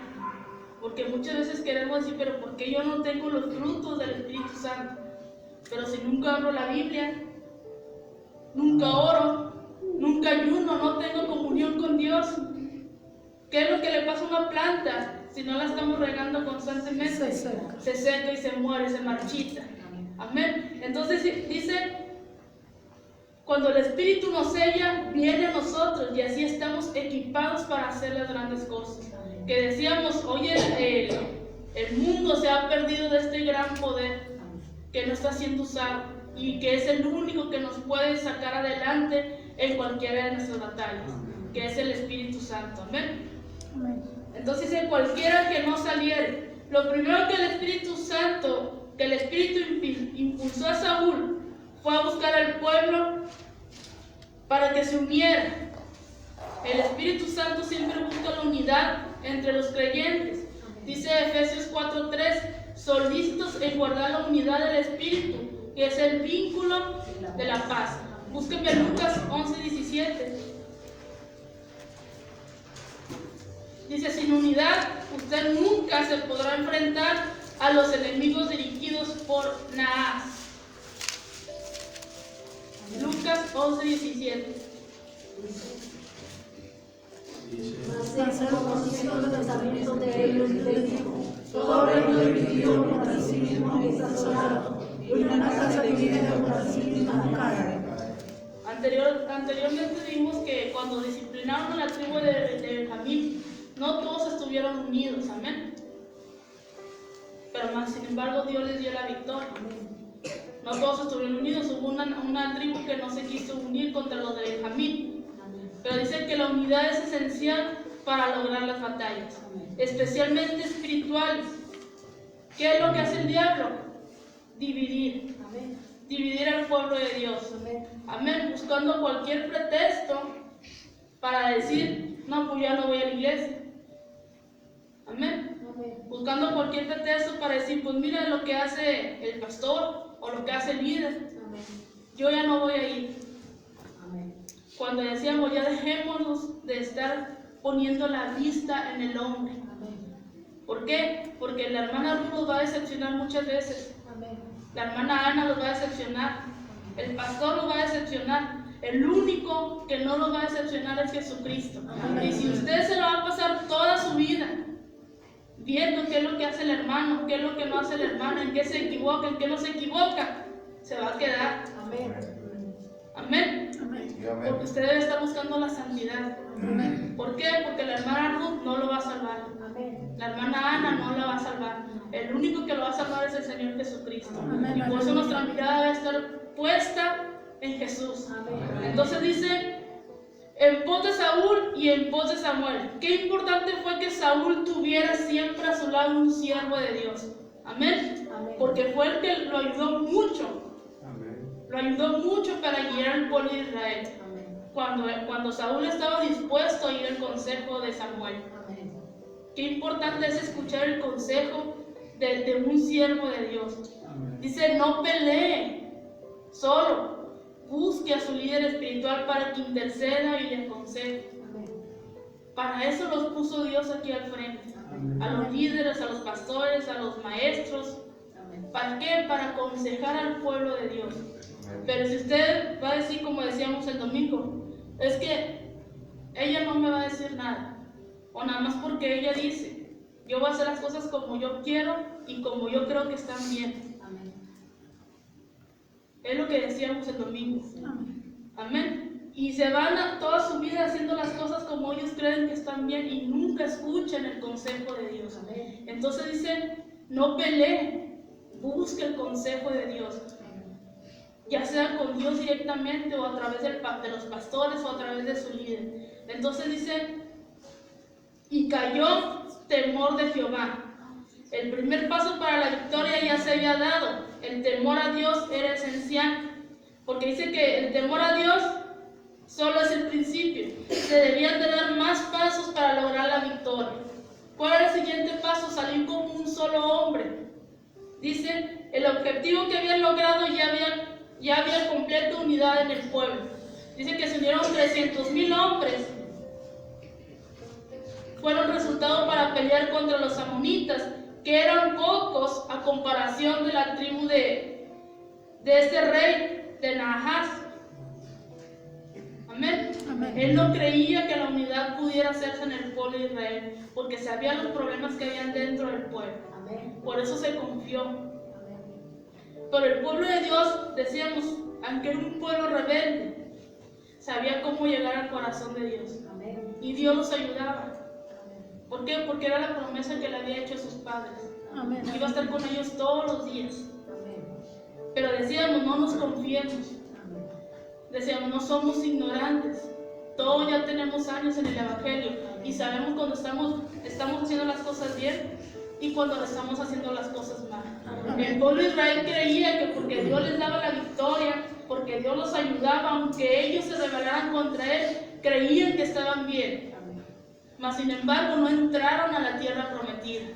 Porque muchas veces queremos decir, pero ¿por qué yo no tengo los frutos del Espíritu Santo? Pero si nunca abro la Biblia, nunca oro, nunca ayuno, no tengo comunión con Dios. ¿Qué es lo que le pasa a una planta si no la estamos regando constantemente? Se seca y se muere, se marchita. Amén. Entonces dice, cuando el Espíritu nos sella, viene a nosotros y así estamos equipados para hacer las grandes cosas. Que decíamos, oye, el mundo se ha perdido de este gran poder que no está siendo usado y que es el único que nos puede sacar adelante en cualquiera de nuestras batallas, que es el Espíritu Santo. Amén. Entonces, en cualquiera que no saliere, lo primero que el Espíritu Santo, que el Espíritu impulsó a Saúl, fue a buscar al pueblo para que se uniera. El Espíritu Santo siempre busca la unidad entre los creyentes. Dice Efesios 4:3, solícitos en guardar la unidad del Espíritu, que es el vínculo de la paz. Búsquenme Lucas 11:17. Dice, sin unidad usted nunca se podrá enfrentar a los enemigos dirigidos por Naas. Lucas 11:17. Mas él, conociendo los pensamientos de ellos, les dijo, todo reino dividido contra sí mismo es asolado, y una casa dividida contra sí misma cae. Anteriormente vimos que cuando disciplinaron a la tribu de Benjamín, no todos estuvieron unidos, amén. Pero más sin embargo Dios les dio la victoria. No todos estuvieron unidos, hubo una tribu que no se quiso unir contra los de Benjamín. Pero dice que la unidad es esencial para lograr las batallas, especialmente espirituales. ¿Qué es lo que hace el diablo? Dividir. Dividir al pueblo de Dios. Amén. Buscando cualquier pretexto para decir, no, pues ya no voy a la iglesia. Amén. Buscando cualquier pretexto para decir, pues mira lo que hace el pastor o lo que hace el líder. Yo ya no voy a ir. Cuando decíamos, ya dejémonos de estar poniendo la vista en el hombre. ¿Por qué? Porque la hermana Ruth los va a decepcionar muchas veces. La hermana Ana los va a decepcionar. El pastor los va a decepcionar. El único que no los va a decepcionar es Jesucristo. Y si usted se lo va a pasar toda su vida viendo qué es lo que hace el hermano, qué es lo que no hace el hermano, en qué se equivoca, en qué no se equivoca, se va a quedar. Amén. Porque usted debe estar buscando la santidad. ¿Por qué? Porque la hermana Ruth no lo va a salvar. La hermana Ana no la va a salvar. El El único que lo va a salvar es el Señor Jesucristo. Amén. Y por eso nuestra mirada debe estar puesta en Jesús. Entonces dice, en pos de Saúl y en pos de Samuel. Qué importante fue que Saúl tuviera siempre a su lado un siervo de Dios. Amén. Porque fue el que lo ayudó mucho. Lo ayudó mucho para guiar al pueblo de Israel. Cuando Saúl estaba dispuesto a ir al consejo de Samuel. Qué importante es escuchar el consejo de un siervo de Dios. Dice, no pelee solo. Busque a su líder espiritual para que interceda y le aconseje. Para eso los puso Dios aquí al frente. A los líderes, a los pastores, a los maestros. ¿Para qué? Para aconsejar al pueblo de Dios. Pero si usted va a decir, como decíamos el domingo, es que ella no me va a decir nada. O nada más porque ella dice, yo voy a hacer las cosas como yo quiero y como yo creo que están bien. Es lo que decíamos el domingo. Amén. Y se van toda su vida haciendo las cosas como ellos creen que están bien y nunca escuchan el consejo de Dios. Entonces dice, no pelee, busque el consejo de Dios. Ya sea con Dios directamente o a través de los pastores o a través de su líder. Entonces dice, y cayó temor de Jehová. El primer paso para la victoria ya se había dado. El temor a Dios era esencial. Porque dice que el temor a Dios solo es el principio. Se debían de dar más pasos para lograr la victoria. ¿Cuál era el siguiente paso? Salir como un solo hombre. Dice, el objetivo que habían logrado ya había completa unidad en el pueblo. Dice que se unieron 300,000 hombres. Fueron resultado para pelear contra los amonitas, que eran pocos a comparación de la tribu de este rey de Nahash. Amén. Él no creía que la unidad pudiera hacerse en el pueblo de Israel, porque sabía los problemas que habían dentro del pueblo. Por eso se confió. Pero el pueblo de Dios, decíamos, aunque era un pueblo rebelde, sabía cómo llegar al corazón de Dios. Y Dios los ayudaba. ¿Por qué? Porque era la promesa que le había hecho a sus padres. Iba a estar con ellos todos los días. Pero decíamos, no nos confiemos. Decíamos, no somos ignorantes. Todos ya tenemos años en el Evangelio y sabemos cuando estamos haciendo las cosas bien y cuando estamos haciendo las cosas mal. El pueblo de Israel creía que porque Dios les daba la victoria, porque Dios los ayudaba, aunque ellos se rebelaran contra Él, creían que estaban bien. Mas sin embargo no entraron a la tierra prometida.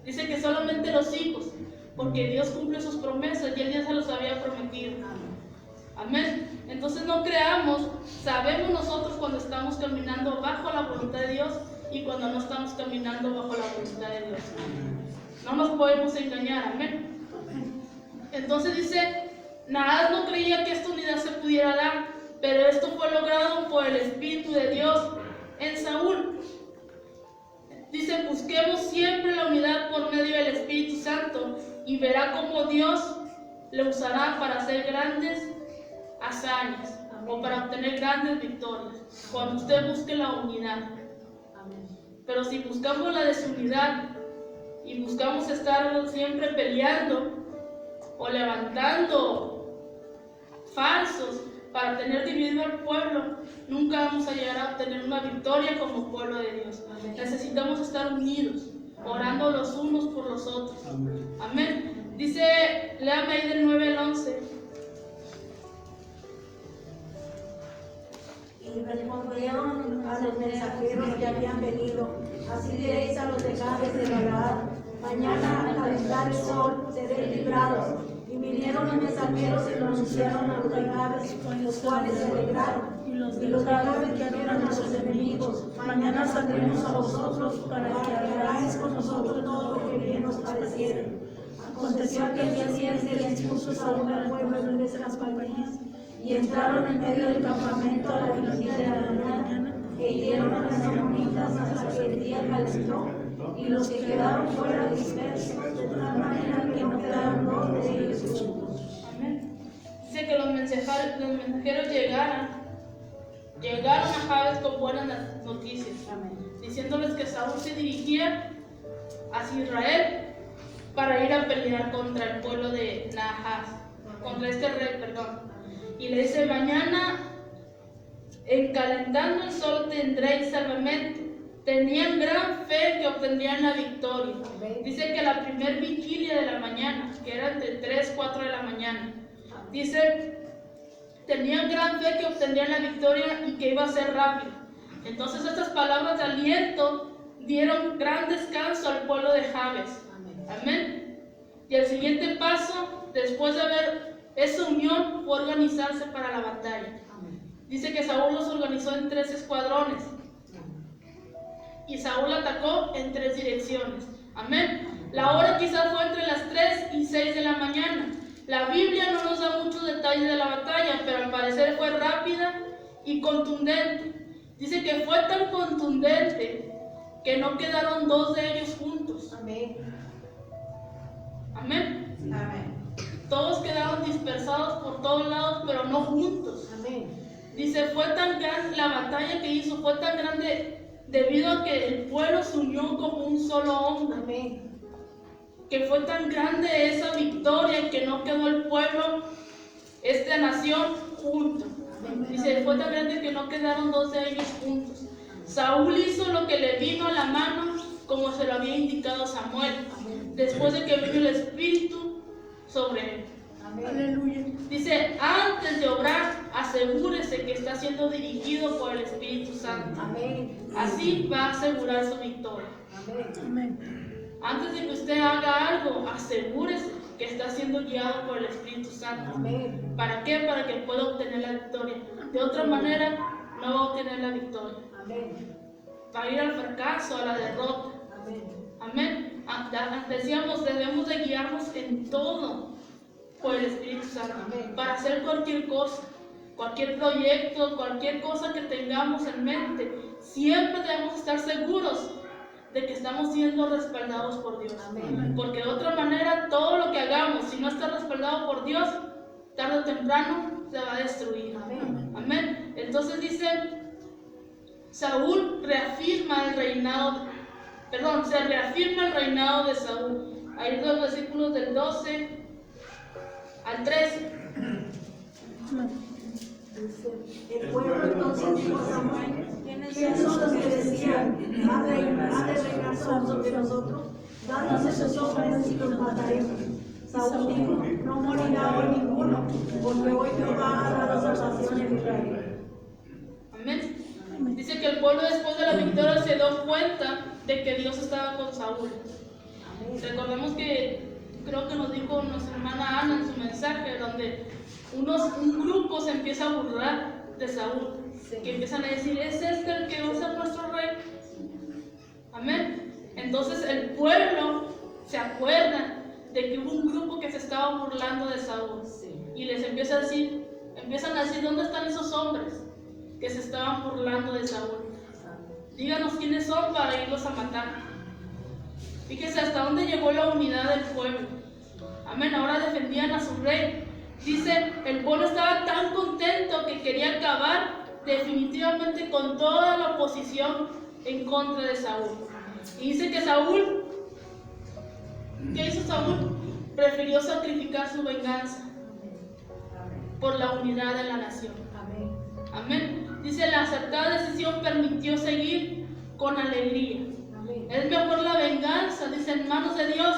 Dice que solamente los hijos, porque Dios cumple sus promesas y Él ya se los había prometido. Amén. Entonces no creamos, sabemos nosotros cuando estamos caminando bajo la voluntad de Dios y cuando no estamos caminando bajo la voluntad de Dios. No nos podemos engañar, amén. Entonces dice, Nahash no creía que esta unidad se pudiera dar, pero esto fue logrado por el Espíritu de Dios en Saúl. Dice, busquemos siempre la unidad por medio del Espíritu Santo y verá cómo Dios le usará para hacer grandes hazañas o para obtener grandes victorias. Cuando usted busque la unidad. Pero si buscamos la desunidad y buscamos estar siempre peleando o levantando falsos para tener dividido al pueblo, nunca vamos a llegar a obtener una victoria como pueblo de Dios. Necesitamos estar unidos, orando los unos por los otros. Amén. Dice, léame ahí del 9 al 11. Y respondieron a los mensajeros que habían venido, así diréis a los de Jabes de Galaad, mañana al calentar el sol seréis librados. Y vinieron los mensajeros y lo anunciaron a los de Jabes, los cuales se alegraron. Y los de Jabes dijeron a sus enemigos, mañana saldremos a vosotros para que hagáis con nosotros todo lo que bien nos pareciere. Aconteció que el día siguiente les puso Saúl al pueblo de nuestras compañías, y entraron en medio del campamento a la vigilia de la mañana, e hirieron a los amonitas hasta que el día calentó, y los que quedaron fuera dispersos, de tal manera que no quedaron dos de ellos juntos. Amén. Dice que los mensajeros llegaron a Jabes con buenas noticias, diciéndoles que Saúl se dirigía hacia Israel para ir a pelear contra el pueblo de Nahash, contra este rey, perdón. Y le dice, mañana, encalentando el sol, tendréis salvamento. Tenían gran fe que obtendrían la victoria. Dice que la primer vigilia de la mañana, que era entre 3 y 4 de la mañana, dice, tenían gran fe que obtendrían la victoria y que iba a ser rápido. Entonces estas palabras de aliento dieron gran descanso al pueblo de Jabes. Amén. Y el siguiente paso, después de ver esa unión, fue organizarse para la batalla. Dice que Saúl los organizó en 3 escuadrones. Y Saúl atacó en 3 direcciones. Amén. La hora quizás fue entre las 3 y 6 de la mañana. La Biblia no nos da muchos detalles de la batalla, pero al parecer fue rápida y contundente. Dice que fue tan contundente que no quedaron 2 de ellos juntos. Amén. Amén. Amén. Todos quedaron dispersados por todos lados, pero no juntos. Amén. Dice, fue tan grande la batalla que hizo, fue tan grande debido a que el pueblo se unió como un solo hombre. Amén. Que fue tan grande esa victoria que no quedó el pueblo, esta nación, junto. Dice, fue tan grande que no quedaron 2 de ellos juntos. Saúl hizo lo que le vino a la mano, como se lo había indicado Samuel, después de que vino el Espíritu sobre él. Aleluya. Dice, antes de obrar, asegúrese que está siendo dirigido por el Espíritu Santo. Amén. Así va a asegurar su victoria. Amén. Antes de que usted haga algo, asegúrese que está siendo guiado por el Espíritu Santo. Amén. ¿Para qué? Para que pueda obtener la victoria. De otra manera, no va a obtener la victoria. Amén. Va a ir al fracaso, a la derrota. Amén. Amén. Decíamos, debemos de guiarnos en todo por el Espíritu Santo. Amén. Para hacer cualquier cosa, cualquier proyecto, cualquier cosa que tengamos en mente, siempre debemos estar seguros de que estamos siendo respaldados por Dios. Amén. Porque de otra manera, todo lo que hagamos, si no está respaldado por Dios, tarde o temprano se va a destruir. Amén. Amén. Entonces dice, Saúl reafirma el reinado, se reafirma el reinado de Saúl. Ahí los versículos del 12 al 13. Dice, el pueblo entonces dijo a Samuel, ¿quiénes son los que decían, ha de reinar sobre nosotros? Danos esos hombres y los mataremos. Saúl dijo, no morirá hoy ninguno, porque hoy Jehová ha dado salvación en Israel. Amén. Dice que el pueblo después de la victoria se dio cuenta de que Dios estaba con Saúl. Recordemos que creo que nos dijo nuestra hermana Ana en su mensaje, donde un grupo se empieza a burlar de Saúl, que empiezan a decir, ¿es este el que va a ser nuestro rey? Amén. Entonces el pueblo se acuerda de que hubo un grupo que se estaba burlando de Saúl, y les empiezan a decir, ¿dónde están esos hombres que se estaban burlando de Saúl? Díganos quiénes son para irlos a matar. Fíjense hasta dónde llegó la unidad del pueblo. Amén. Ahora defendían a su rey. Dice, el pueblo estaba tan contento que quería acabar definitivamente con toda la oposición en contra de Saúl. Y dice que Saúl, ¿qué hizo Saúl? Prefirió sacrificar su venganza por la unidad de la nación. Amén. Dice, la acertada decisión permitió seguir con alegría. Es mejor la venganza, dice, en manos de Dios,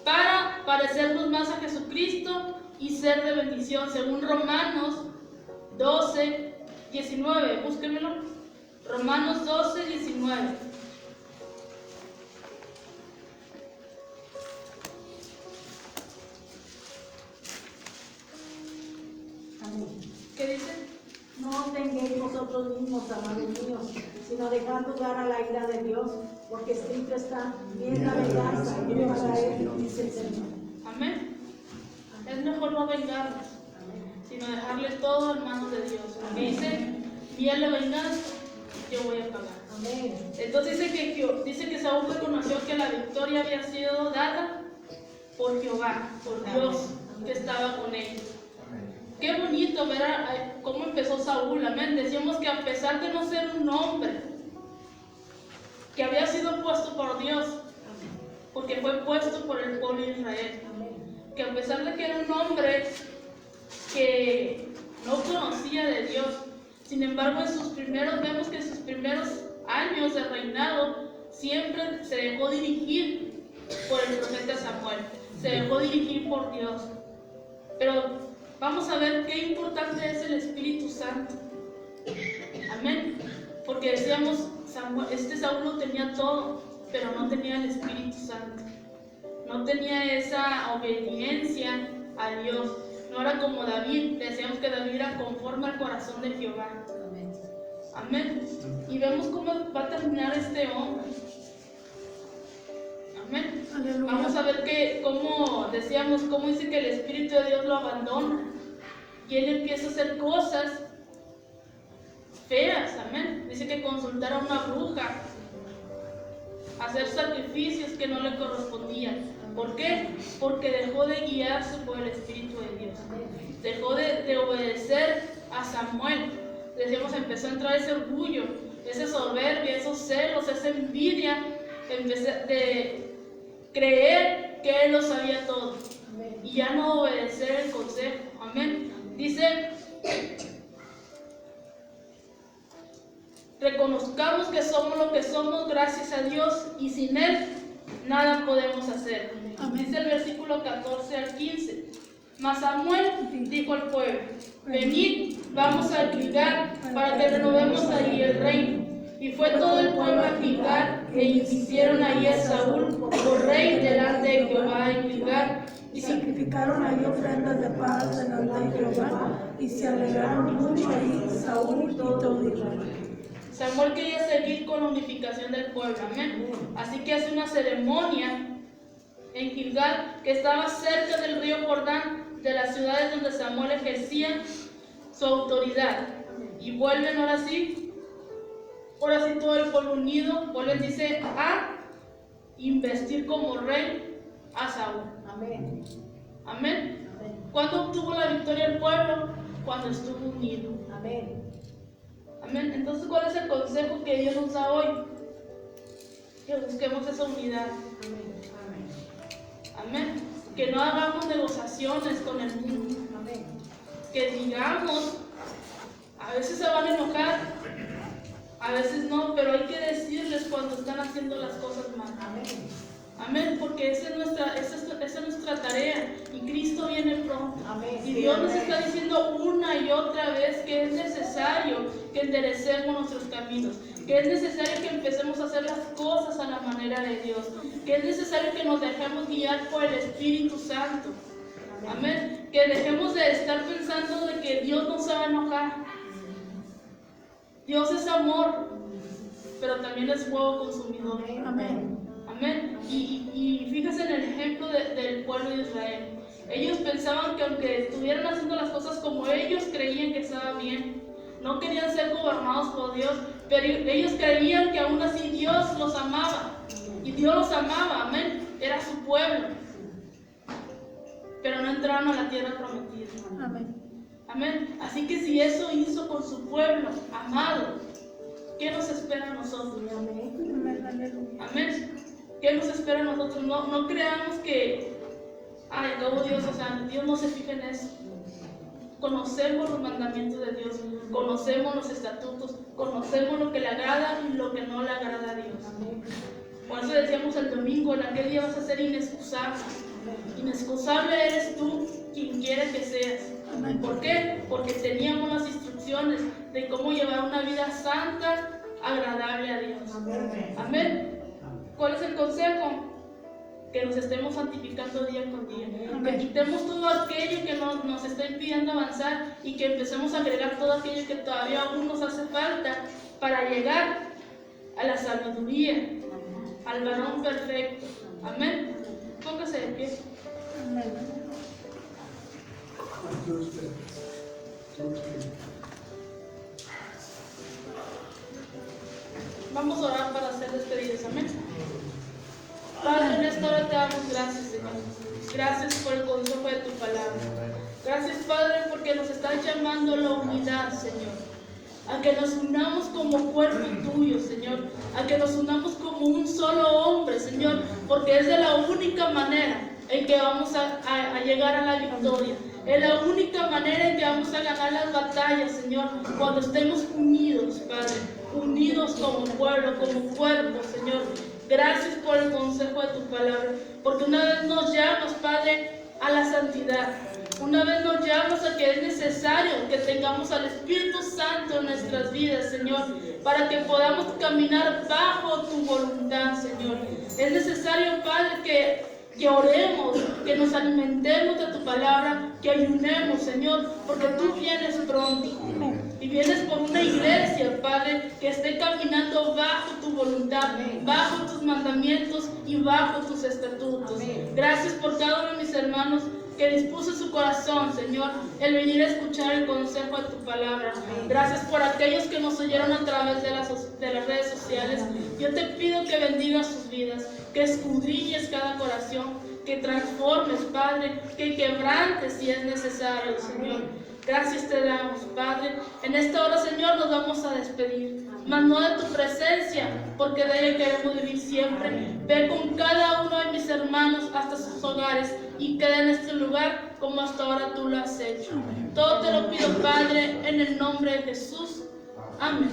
para parecernos más a Jesucristo y ser de bendición, según Romanos 12, 19. Búsquenmelo. Romanos 12, 19. ¿Qué dice? No tengáis vosotros mismos, amados míos, sino dejad lugar a la ira de Dios, porque escrito está, bien la venganza, y para él, dice el Señor. Amén. Es mejor no vengarnos, sino dejarle todo en manos de Dios. Dice, bien la venganza, yo voy a pagar. Amén. Entonces dice que Saúl reconoció que la victoria había sido dada por Jehová, por Dios, que estaba con él. Qué bonito ver cómo empezó Saúl, amén. Decíamos que a pesar de no ser un hombre que había sido puesto por Dios, porque fue puesto por el pueblo de Israel. Que a pesar de que era un hombre que no conocía de Dios, sin embargo vemos que en sus primeros años de reinado siempre se dejó dirigir por el profeta Samuel, se dejó dirigir por Dios. Pero vamos a ver qué importante es el Espíritu Santo. Amén. Porque decíamos, Saúl lo tenía todo, pero no tenía el Espíritu Santo. No tenía esa obediencia a Dios. No era como David. Decíamos que David era conforme al corazón de Jehová. Amén. Y vemos cómo va a terminar este hombre. Amén. Aleluya. Vamos a ver cómo decíamos, cómo dice que el Espíritu de Dios lo abandona. Y él empieza a hacer cosas feas. Amén. Dice que consultara a una bruja, hacer sacrificios que no le correspondían. ¿Por qué? Porque dejó de guiarse por el Espíritu de Dios. Dejó de obedecer a Samuel. Decíamos, empezó a entrar ese orgullo, esa soberbia, esos celos, esa envidia, de creer que él lo sabía todo. Y ya no obedecer el consejo. Amén. Dice, reconozcamos que somos lo que somos gracias a Dios y sin Él nada podemos hacer. Amén. Dice el versículo 14 al 15. Mas Samuel dijo al pueblo: venid, vamos a Gilgal para que renovemos allí el reino. Y fue todo el pueblo a Gilgal e hicieron allí a Saúl por rey delante de Jehová en Gilgal. Y sacrificaron allí ofrendas de paz delante de Jehová y se alegraron mucho allí Saúl y todo Israel. Samuel quería seguir con la unificación del pueblo, amén. Así que hace una ceremonia en Gilgal, que estaba cerca del río Jordán, de las ciudades donde Samuel ejercía su autoridad. Y vuelven ahora sí todo el pueblo unido, vuelven, dice, a investir como rey a Saúl. Amén. Amén. ¿Cuándo obtuvo la victoria el pueblo? Cuando estuvo unido. Amén. Amén. Entonces, ¿cuál es el consejo que Dios nos da hoy? Que busquemos esa unidad. Amén. Amén. Que no hagamos negociaciones con el mundo. Amén. Que digamos, a veces se van a enojar, a veces no, pero hay que decirles cuando están haciendo las cosas mal. Amén. Amén, porque esa es nuestra tarea y Cristo viene pronto. Amén. Y Dios nos está diciendo una y otra vez que es necesario que enderecemos nuestros caminos, que es necesario que empecemos a hacer las cosas a la manera de Dios, que es necesario que nos dejemos guiar por el Espíritu Santo. Amén. Que dejemos de estar pensando de que Dios nos va a enojar. Dios es amor, pero también es fuego consumidor. Amén. Amén. Y fíjense en el ejemplo del pueblo de Israel. Ellos pensaban que aunque estuvieran haciendo las cosas como ellos creían que estaba bien, no querían ser gobernados por Dios, pero ellos creían que aún así Dios los amaba. Y Dios los amaba, amén. Era su pueblo. Pero no entraron a la tierra prometida. Amén. Amén. Así que si eso hizo con su pueblo amado, ¿qué nos espera a nosotros? Amén. ¿Qué nos espera a nosotros? No creamos que, acabó Dios, Dios no se fija en eso. Conocemos los mandamientos de Dios, conocemos los estatutos, conocemos lo que le agrada y lo que no le agrada a Dios. Por eso decíamos el domingo, en aquel día vas a ser inexcusable. Inexcusable eres tú, quien quiera que seas. ¿Por qué? Porque teníamos las instrucciones de cómo llevar una vida santa, agradable a Dios. Amén. ¿Cuál es el consejo? Que nos estemos santificando día con día. Que quitemos todo aquello que nos está impidiendo avanzar y que empecemos a agregar todo aquello que todavía aún nos hace falta para llegar a la sabiduría, al varón perfecto. Amén. Póngase de pie. Vamos a orar para hacer despedidas. Amén. Padre, en esta hora te damos gracias, Señor. Gracias por el consejo de tu palabra. Gracias, Padre, porque nos estás llamando a la unidad, Señor. a que nos unamos como cuerpo tuyo, Señor, a que nos unamos como un solo hombre, Señor, porque es de la única manera en que vamos a llegar a la victoria. Es la única manera en que vamos a ganar las batallas, Señor, cuando estemos unidos, Padre, unidos como pueblo, como cuerpo, Señor. Gracias por el consejo de tu palabra, porque una vez nos llamas, Padre, a la santidad. Una vez nos llamas a que es necesario que tengamos al Espíritu Santo en nuestras vidas, Señor, para que podamos caminar bajo tu voluntad, Señor. Es necesario, Padre, que oremos, que nos alimentemos de tu palabra, que ayunemos, Señor, porque tú vienes pronto. Y vienes por una iglesia, Padre, que esté caminando bajo tu voluntad, bajo tus mandamientos y bajo tus estatutos. Gracias por cada uno de mis hermanos que dispuso su corazón, Señor, el venir a escuchar el consejo de tu palabra. Gracias por aquellos que nos oyeron a través de las redes sociales. Yo te pido que bendigas sus vidas, que escudriñes cada corazón, que transformes, Padre, que quebrantes si es necesario, Señor. Gracias te damos, Padre. En esta hora, Señor, nos vamos a despedir, mas no de tu presencia, porque de ella queremos vivir siempre. Ve con cada uno de mis hermanos hasta sus hogares y queda en este lugar como hasta ahora tú lo has hecho. Todo te lo pido, Padre, en el nombre de Jesús. Amén.